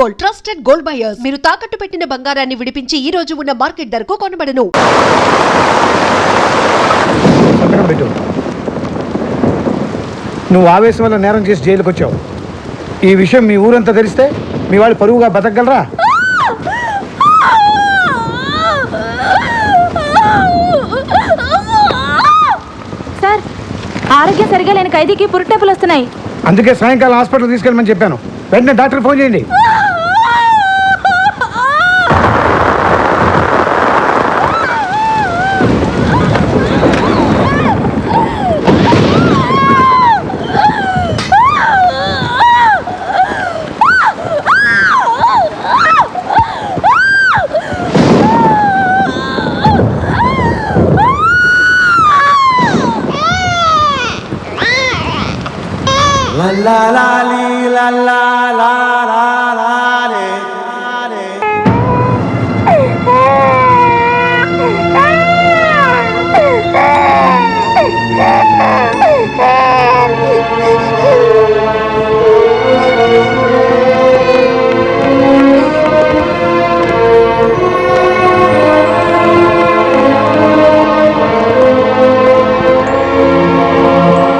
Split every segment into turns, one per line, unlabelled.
Gold, trusted gold buyers. మీరు తాకట్టు పెట్టిన బంగారాన్ని విడిపించి ఈ రోజు ఉన్న మార్కెట్ ధరకు కొనబడను.
నువ్వు ఆవేశం వల్ల నేరం చేసి జైలుకి వచ్చావు. ఈ విషయం మీ ఊరంతా తెలిస్తే మీ వాళ్ళు పరువుగా బతకగలరా?
సార్, ఆరోగ్యం సరిగా లేని ఖైదీకి పురుటేపులు వస్తున్నాయి.
అందుకే సాయంకాలం హాస్పిటల్ తీసుకెళ్ళమని చెప్పాను. వెంటనే డాక్టర్ ఫోన్ చేయండి.
La la li la la la la la le.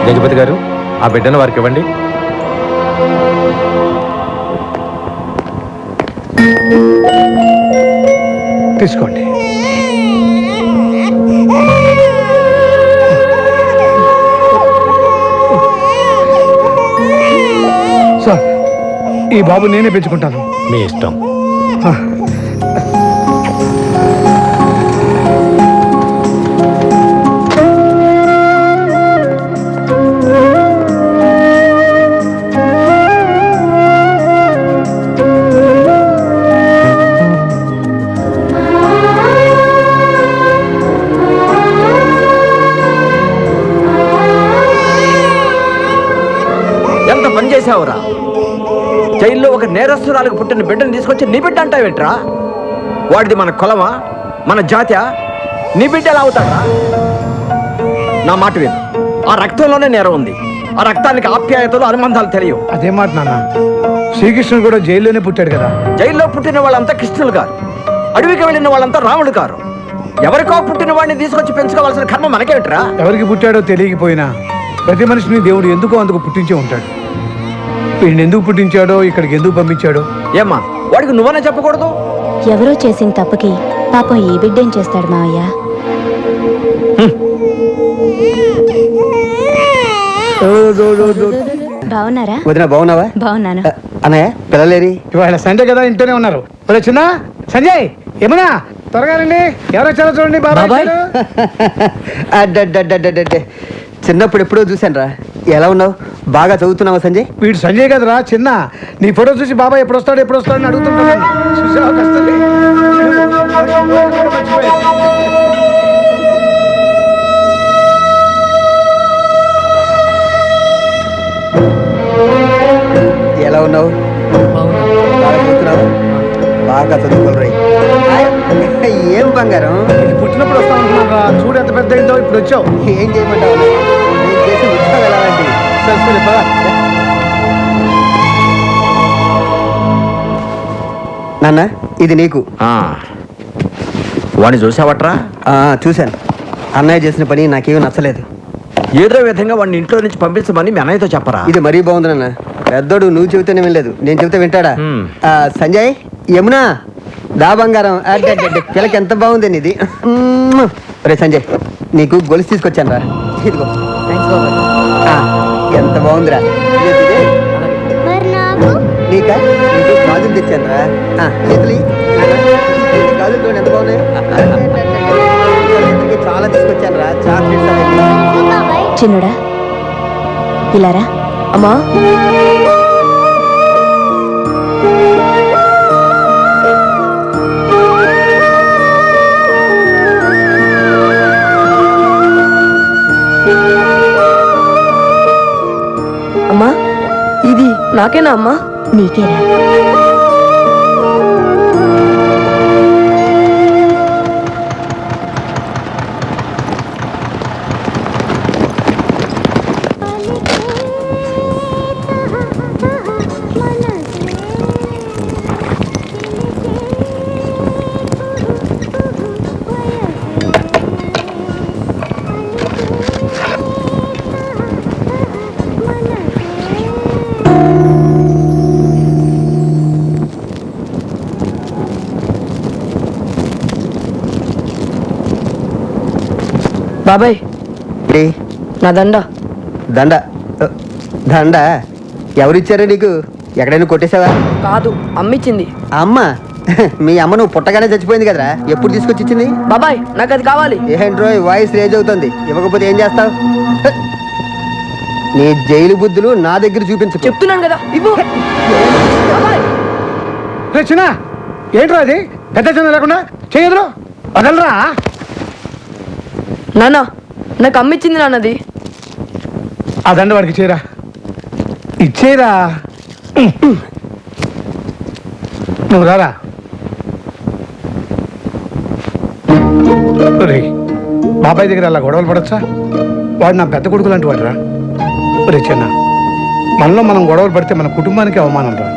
Gajapati garu, ఆ బిడ్డను వారికి ఇవ్వండి.
తీసుకోండి. సార్, ఈ బాబు నేనే పెంచుకుంటాను.
మీ ఇష్టం.
ఎంత పని చేసావురా? జైల్లో ఒక నేరస్తురాలకు పుట్టిన బిడ్డను తీసుకొచ్చి నీ బిడ్డ అంటావేంట్రా? వాడిది మన కులమా, మన జాత్యా? నీ బిడ్డ ఎలా అవుతాడా? నా మాట విను, ఆ రక్తంలోనే నేరం ఉంది. ఆ రక్తానికి ఆప్యాయతలు, అనుబంధాలు తెలియవు.
అదే మాట నాన్న. శ్రీకృష్ణుడు కూడా జైల్లోనే పుట్టాడు కదా.
జైల్లో పుట్టిన వాళ్ళంతా కృష్ణులు కారు, అడవికి వెళ్ళిన వాళ్ళంతా రాముడు కారు. ఎవరికో పుట్టిన వాడిని తీసుకొచ్చి పెంచుకోవాల్సిన కర్మ మనకేమిట్రా?
ఎవరికి పుట్టాడో తెలియకపోయినా ప్రతి మనిషిని దేవుడు ఎందుకో అందుకు పుట్టించే ఉంటాడు. వీడిని ఎందుకు పుట్టించాడో, ఇక్కడికి ఎందుకు పంపించాడో
ఏమ్మా, వాడికి నువ్వనే చెప్పకూడదు?
ఎవరో చేసిన తప్పుకి పాపం ఈ బిడ్డేం చేస్తాడు మావయ్య? బాగున్నారా?
వదిన బాగున్నావా?
బాగున్నాను.
అన్నయ్య, పిల్లలేరి?
ఇవాళ సండే కదా, ఇంట్లోనే ఉన్నారు. చిన్న సంజయ్, ఏమన్నా త్వరగా రండి. ఎవరో చాలా చూడండి. బాబాయ్
చిన్నప్పుడు ఎప్పుడో చూశాను రా. ఎలా ఉన్నావు? బాగా చదువుతున్నావా సంజయ్?
వీడు సంజయ్ కదరా చిన్న. నీ ఫోటో చూసి బాబాయ్ ఎప్పుడు వస్తాడు అని అడుగుతుంటాను. చూసావా కష్టం.
ఎలా ఉన్నావు? బాగా చదువుతున్నావు? బాగా చదువుకోరు. ఏం బంగారం,
పుట్టినప్పుడు వస్తా ఉంటున్నారా? చూడు ఎంత పెద్ద అయిందో. ఇప్పుడు వచ్చావు.
ఏం చేయమంటావు? నేను చేసే ఉద్యోగం ఎలాంటి? నాన్న, ఇది నీకు. వాడిని చూసావట్రా? చూశాను. అన్నయ్య చేసిన పని నాకేమీ నచ్చలేదు. ఏదో విధంగా వాడిని ఇంట్లో నుంచి పంపించమని మీ అన్నయ్యతో చెప్పరా? ఇది మరీ బాగుంది నాన్న. పెద్దోడు నువ్వు చెబితేనే వినలేదు, నేను చెబితే వింటాడా? సంజయ్, యమునా, దా బంగారం. పిల్లకి ఎంత బాగుంది ఇది. రే సంజయ్, నీకు గొలుసు తీసుకొచ్చాను రా. ఇదిగో. ఎంత బాగుందిరా. నీకా? నీకు గాజులు తెచ్చాను రా. చేతులు గాజులు చూడండి ఎంత బాగున్నాయి. చాలా తీసుకొచ్చాను రా. చాక్లెట్స్.
చిన్నుడా, ఇలారా.
అమ్మా, అమ్మా, ఇది నాకేనా అమ్మా?
నీకేరా.
బాబాయ్
రే
నా దండ
దండ దండ ఎవరిచ్చారా నీకు? ఎక్కడైనా కొట్టేశావా?
కాదు అమ్మిచ్చింది.
ఆ అమ్మ మీ అమ్మ నువ్వు పుట్టగానే చచ్చిపోయింది కదరా, ఎప్పుడు తీసుకొచ్చి ఇచ్చింది?
బాబాయ్ నాకు అది కావాలి.
ఏంట్రో వాయిస్ రేజ్ అవుతుంది, ఇవ్వకపోతే ఏం చేస్తావు? నీ జైలు బుద్ధులు నా దగ్గర చూపించు.
చెప్తున్నాను కదా ఇవ్వు. బాబాయ్
రే చిన్న, ఏంట్రా అది? పెద్ద చిన్న లేకుండా చేయదురు వదలరా.
నాన్న నాకు అమ్మిచ్చింది నాన్నది.
ఆ దండ వాడికి ఇచ్చేరా, ఇచ్చేరా. నువ్వు రారా. రే బాబాయ్ దగ్గర అలా గొడవలు పడచ్చా? వాడు నా పెద్ద కొడుకు లాంటి వాడు రా. రే చిన్న, మనలో మనం గొడవలు పడితే మన కుటుంబానికి అవమానం రా.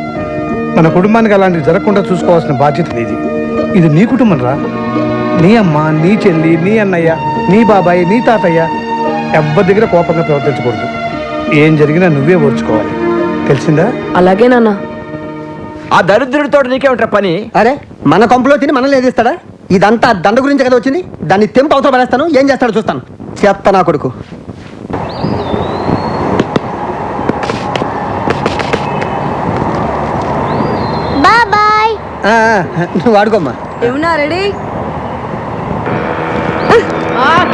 మన కుటుంబానికి అలాంటివి జరగకుండా చూసుకోవాల్సిన బాధ్యత నీది. ఇది నీ కుటుంబం రా. నీ అమ్మ, నీ చెల్లి, నీ అన్నయ్య, నీ బాబాయ్, నీ తాతయ్య. ఎవ్వరి దగ్గర కోపంగా ప్రవర్తించకూడదు. ఏం జరిగినా నువ్వే ఓర్చుకోవాలి, తెలిసిందా?
అలాగే నాన్న.
ఆ దరిద్రుడితో నీకేమిట్రా పని?
అరే మన కొంపలో తిని మనల్ని ఏదిస్తాడా? ఇదంతా ఆ దండ గురించి కదా వచ్చింది. దాన్ని తెంపు అవతల పడేస్తాను, ఏం చేస్తాడో చూస్తాను. చెత్త నా కొడుకు.
బాయ్.
నువ్వు వాడుకోమ్మా.
ఏమన్నా రెడీ?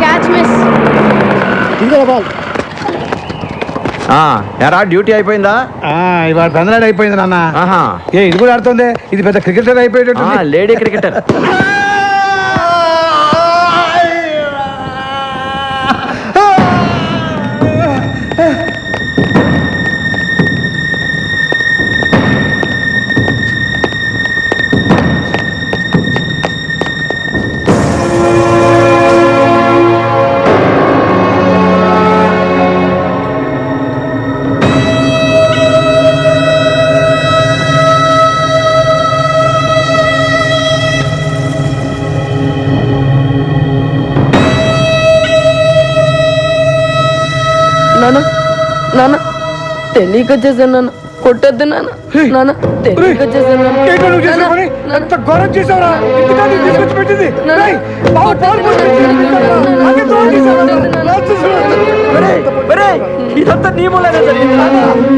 Catch miss.
ఎరా డ్యూటీ అయిపోయిందా?
ఇవాళ పెందలాడు అయిపోయింది నాన్న.
ఆహా.
ఇది కూడా ఆడుతుంది. ఇది పెద్ద క్రికెటర్ అయిపోయేటట్టు.
Lady cricketer.
నాన్న నాన్న తెలియక వచ్చేసాను నాన్న. కొట్టొద్దు నాన్న. నాన్న తెలియక వచ్చేసాను
ఏంటో నువ్వు చేసిన పని? ఎంత ఘోరం చేసావురా? ఇంతకాలం తీసుకొచ్చి పెట్టింది. రేయ్, బావ పాలు పోసి పెట్టింది. నాకే ద్రోహం చేసావురా?
ఇదంతా నీ మూలంగా జరిగింది.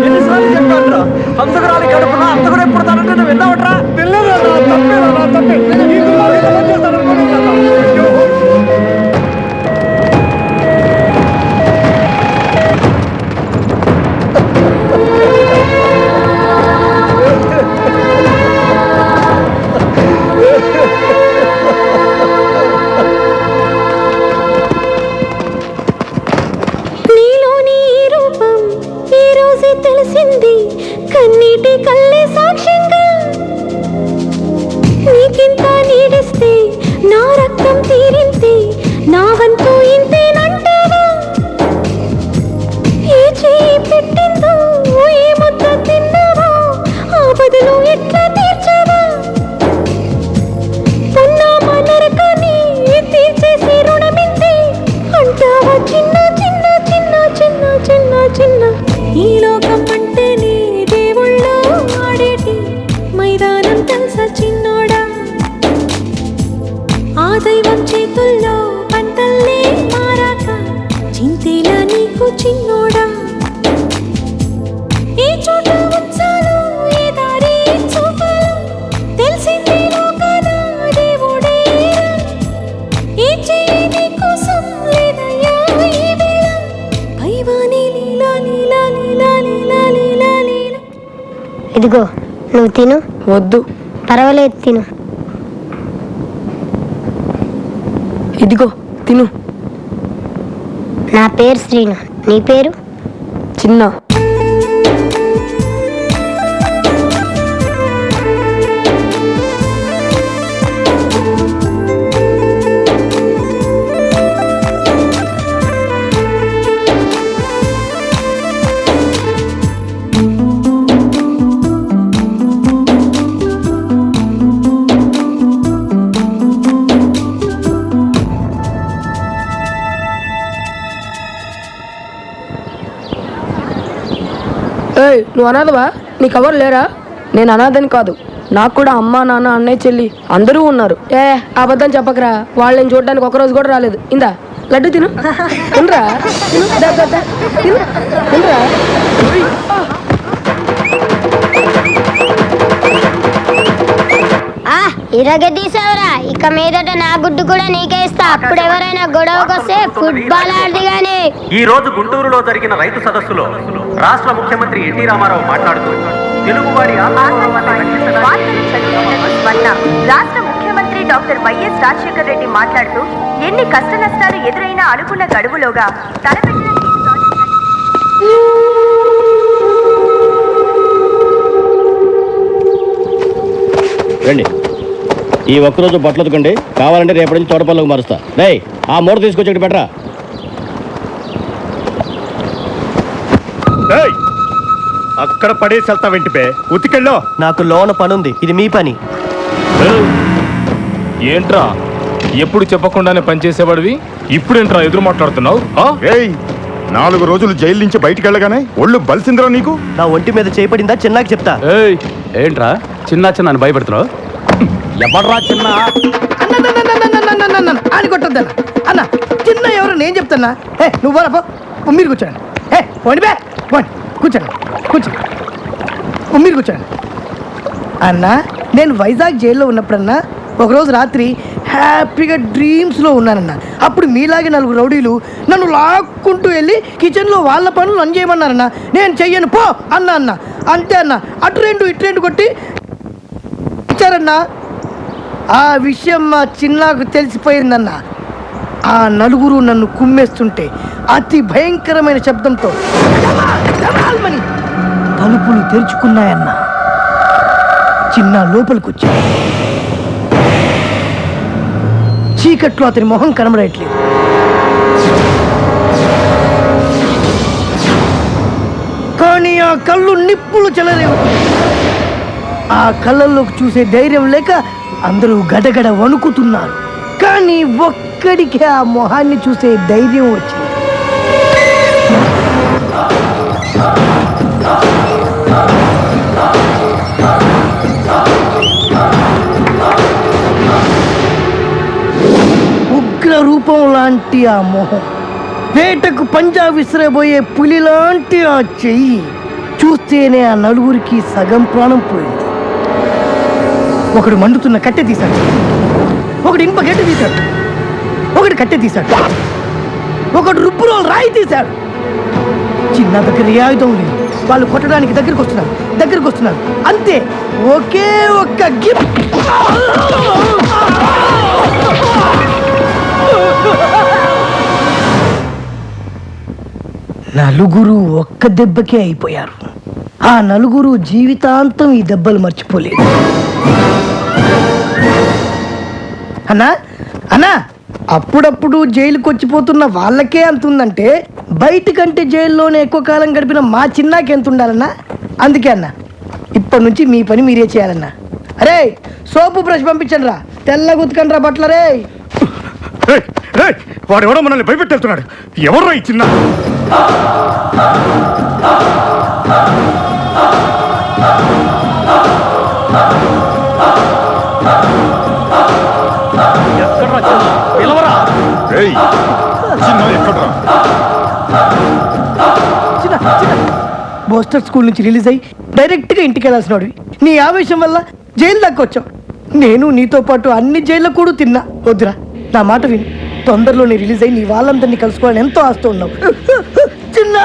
ఎన్నిసార్లు చెప్పాను? హంసకురాలి కడుపున అంతకుడు ఎప్పుడు తనంటే నువ్వు విన్నావట్రా?
పిల్లరా, తప్పేరా, తప్పే. ఈ దుర్మార్గుడు ఎలా చేస్తాడు అనుకోలేదు. అయ్యో.
నీలోని ఈ రూపం ఈ రోజే తెలిసింది, కన్నీటి కళ్ళే సాక్ష్యంగా. నీకింత నీడిస్తే నా రక్తం తీరింతే, నా వంతు ఇంతేనంటావా? ఏ చేయి పెట్టిందో ఏ ముద్ద తిన్నావా? ఆ బదులు ఎట్లా తీర్చావా? పున్నామా నరకాన్ని తీర్చేసి రుణమింతే అంటావా? చిన్న చిన్న చిన్న చిన్న చిన్న చిన్న ఈ లోకం అంటేనే దేవుళ్ళో ఆడేటి మైదానం తెలుసా చిన్నోడా? ఆ దైవం చేతుల్లో పంటల్లే మారాక చింతేలా నీకు చిన్నోడా? ఏ చోట ఉంచాలో ఏ దారి చూపాలో తెలిసిందే లోకాన దేవుడే. ఏ చేయి నీ కోసం లేదయ్యా ఈ వేళ, పైవాని లీలా లీలా లీలా లీలా లీలా లీలా. ఇదిగో నువ్వు తిను.
వద్దు.
పర్వాలేదు తిను.
ఇదిగో తిను.
నా పేరు శ్రీను, నీ పేరు?
చిన్న. ఏయ్ నువ్వు అనాథవా? నీకు ఎవరు లేరా? నేను అనాథని కాదు, నాకు కూడా అమ్మ నాన్న అన్నయ్య చెల్లి అందరూ ఉన్నారు. అబద్ధం చెప్పకరా, వాళ్ళని చూడడానికి ఒక రోజు కూడా రాలేదు. ఇందా లడ్డు తిను తినరా తిను దా, దా, దా. తిను తినరా
ఇరగదీసావురా ఇక మీదట నా గుడ్డు కూడా నీకే ఇస్తా. అప్పుడు ఎవరైనా గొడవకొస్తే ఫుట్బాల్ ఆడది గాని.
ఈ రోజు గుంటూరులో జరిగిన రైతు సదస్సులో రాష్ట్ర ముఖ్యమంత్రి ఎన్టీ రామారావు మాట్లాడుతూ తెలుగువాడి
రాష్ట్ర ముఖ్యమంత్రి డాక్టర్ వైఎస్ రాజశేఖర్ రెడ్డి మాట్లాడుతూ ఎన్ని కష్ట నష్టాలు ఎదురైనా అనుకున్న గడువులోగా తలపెట్టిన
రండి, ఈ ఒక్కరోజు బట్టలు ఉతకండి, కావాలంటే రేపటి నుంచి తోటపల్లకు మారుస్తా. రేయ్, ఆ మూట తీసుకొచ్చి పెట్టరా.
అక్కడ పడేసి వెళ్తా వెంటిపే ఉతికెళ్ళో.
నాకు లోన పనుంది, ఇది మీ పని.
ఏంట్రా ఎప్పుడు చెప్పకుండానే పనిచేసేవాడివి, ఇప్పుడేంట్రా ఎదురు మాట్లాడుతున్నావు?
4 రోజులు జైలు నుంచి బయటికి వెళ్ళగానే ఒళ్ళు బలిసిందిరా నీకు.
నా ఒంటి మీద చేపడిందా చిన్నాకి చెప్తా.
ఏంట్రా చిన్న చిన్న భయపెడుతున్నావు?
ఎవడ్రా చిన్న?
అని కొట్టద్దా అన్న, చిన్న ఎవరు నేను చెప్తానా? నువ్వు పోరా, పో. మీరు కూర్చోండి. పోండి బే, పోండి, కూర్చోండి, కూర్చోండి, మీరు కూర్చోండి. అన్న, నేను వైజాగ్ జైల్లో ఉన్నప్పుడన్నా ఒకరోజు రాత్రి హ్యాపీగా డ్రీమ్స్లో ఉన్నానన్న. అప్పుడు మీలాగే 4 రౌడీలు నన్ను లాక్కుంటూ వెళ్ళి కిచెన్లో వాళ్ళ పనులు నన్ను చేయమన్నారన్న. నేను చెయ్యను పో అన్న. అంతే అన్న, అటు 2 ఇటు 2 కొట్టి ఇచ్చారన్న. ఆ విషయం మా చిన్నాకు తెలిసిపోయిందన్న. ఆ 4 నన్ను కుమ్మేస్తుంటే అతి భయంకరమైన శబ్దంతో తలుపులు తెరుచుకున్నాయన్న. చిన్న లోపలికి వచ్చా. చీకట్లో అతని మొహం కనబడట్లేదు. కానీ ఆ కళ్ళు నిప్పులు చెలరేవు. ఆ కళ్ళల్లోకి చూసే ధైర్యం లేక అందరూ గడగడ వణుకుతున్నారు. కానీ ఒక్కడికి ఆ మొహాన్ని చూసే ధైర్యం వచ్చింది. ఉగ్ర రూపం లాంటి ఆ మొహం, వేటకు పంజా విసిరబోయే పులి లాంటి ఆ చెయ్యి చూస్తేనే ఆ 4 సగం ప్రాణం పోయింది. ఒకడు మండుతున్న కట్టె తీశాడు, ఒకడు ఇనుప గడ్డి తీశాడు, ఒకడు కట్టె తీశాడు, ఒకడు రుబ్బులో రాయి తీశాడు. చిన్న దగ్గర ఏ ఆయుధం లేదు. వాళ్ళు కొట్టడానికి దగ్గరికి వస్తున్నారు. అంతే, ఒకే ఒక్క గిఫ్ట్. నలుగురు ఒక్క దెబ్బకే అయిపోయారు. ఆ 4 జీవితాంతం ఈ దెబ్బలు మర్చిపోలేదు. అన్నా, అప్పుడప్పుడు జైలుకి వచ్చిపోతున్న వాళ్ళకే అంత ఉందంటే బయటకంటే జైల్లోనే ఎక్కువ కాలం గడిపిన మా చిన్నాకి ఎంత ఉండాలన్నా? అందుకే అన్న, ఇప్పటి నుంచి మీ పని మీరే చేయాలన్నా. అరే, సోపు బ్రష్ పంపించండి రా, తెల్లగా ఉతకండి రా బట్టలు. రే,
వాడు ఎవడో మనల్ని భయపెట్టేస్తున్నాడు. ఎవర్రా ఈ చిన్న?
బోస్టర్ స్కూల్ నుంచి రిలీజ్ అయ్యి డైరెక్ట్గా ఇంటికి వెళ్ళాల్సిన వాడివి. నీ ఆవేశం వల్ల జైలు దాకా వచ్చావు. నేను నీతో పాటు అన్ని జైల్లో కూడా తిన్నా. వద్దురా, నా మాట విని తొందరలోనే రిలీజ్ అయ్యి నీ వాళ్ళందరినీ కలుసుకోవాలని ఎంతో ఆస్తూ ఉన్నావు. చిన్న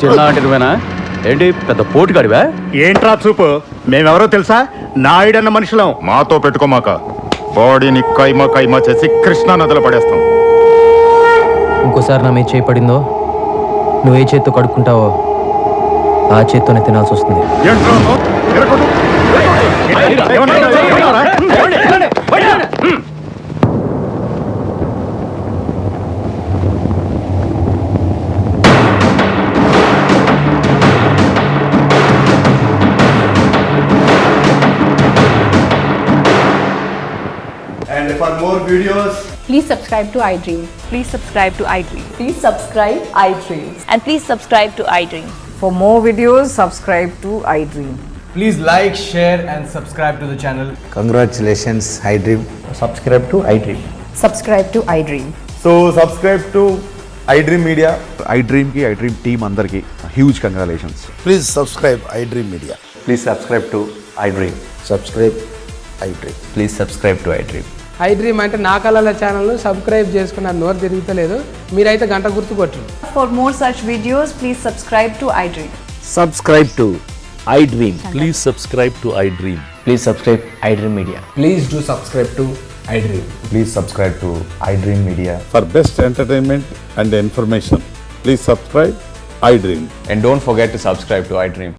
చిన్న ఏంటి పెద్ద పోటుగాడివా?
ఏంట్రా చూపు? మేమెవరో తెలుసా? నాయుడన్న మనుషులం. మాతో పెట్టుకోమాక, బాడీని కైమా చేసి కృష్ణా నదిలో పడేస్తాం.
ఇంకోసారి నా మీద చేయపడిందో, నువ్వు ఏ చేత్తో కడుక్కుంటావో ఆ చేత్తోనే తినాల్సి వస్తుంది.
And for more videos,
Please subscribe to iDream.
Please subscribe to iDream.
Please subscribe iDream.
And please subscribe to iDream.
For more videos, subscribe to iDream.
Please like, share and subscribe to the channel.
Congratulations I dream.
Subscribe to iDream.
Subscribe to iDream.
So subscribe to iDream media. iDream కి iDream team అందరికి huge congratulations.
Please subscribe iDream media.
Please subscribe to iDream.
Subscribe iDream.
Please subscribe to iDream.
iDream అంటే నా కళల ఛానల్ను subscribe చేసుకున్న నోరు తిరుగుతలేదు. మీరైతే గంట గుర్తు కొట్టు.
For more such videos, please subscribe to iDream.
Subscribe to iDream.
Please subscribe to iDream.
Please subscribe iDream Media.
Please do subscribe to iDream.
Please subscribe to iDream media.
For best entertainment and information please subscribe iDream.
And don't forget to subscribe to iDream.